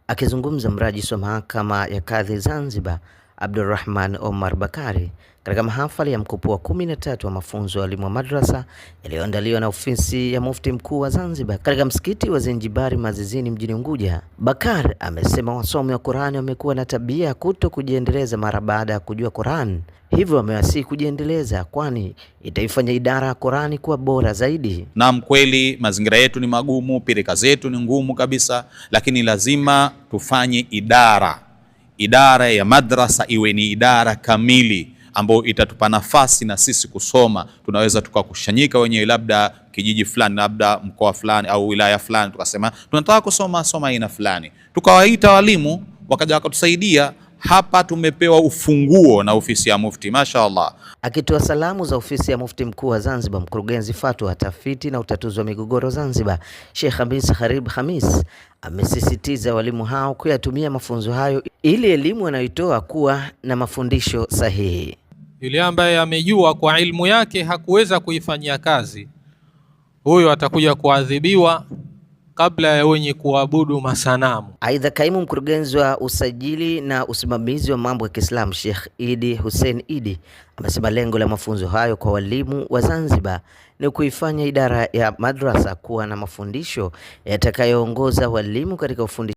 Akizungumza mrajisi wa mahakama ya kadhi Zanzibar, Abdulrahman Omar Bakari, katika mahafali ya mkopo wa 13 wa mafunzo ya walimu wa madrasa yaliyoandaliwa na ofisi ya Mufti Mkuu wa Zanzibar katika msikiti wa Zenjibari Mazizini mjini Unguja, Bakari amesema wasomi wa Qur'ani wamekuwa na tabia ya kuto kujiendeleza mara baada ya kujua Qur'an. Hivyo wamewasihi kujiendeleza, kwani itaifanya idara ya Qur'ani kuwa bora zaidi. Naam, kweli mazingira yetu ni magumu, pirika zetu ni ngumu kabisa, lakini lazima tufanye idara ya madrasa iwe ni idara kamili ambayo itatupa nafasi na sisi kusoma. Tunaweza tukakushanyika wenyewe, labda kijiji fulani, labda mkoa fulani au wilaya fulani, tukasema tunataka kusoma aina fulani, tukawaita walimu wakaja wakatusaidia. Hapa tumepewa ufunguo na ofisi ya Mufti, mashaallah. Akitoa salamu za ofisi ya Mufti Mkuu wa Zanzibar, mkurugenzi fatwa, tafiti na utatuzi wa migogoro Zanzibar, Sheikh Hamis Kharib Hamis, amesisitiza walimu hao kuyatumia mafunzo hayo ili elimu wanayoitoa kuwa na mafundisho sahihi. Yule ambaye amejua kwa ilmu yake hakuweza kuifanyia kazi, huyo atakuja kuadhibiwa kabla ya wenye kuabudu masanamu. Aidha, kaimu mkurugenzi wa usajili na usimamizi wa mambo ya Kiislamu, Sheikh Idi Hussein Idi, amesema lengo la mafunzo hayo kwa walimu wa Zanzibar ni kuifanya idara ya madrasa kuwa na mafundisho yatakayoongoza walimu katika ufundishaji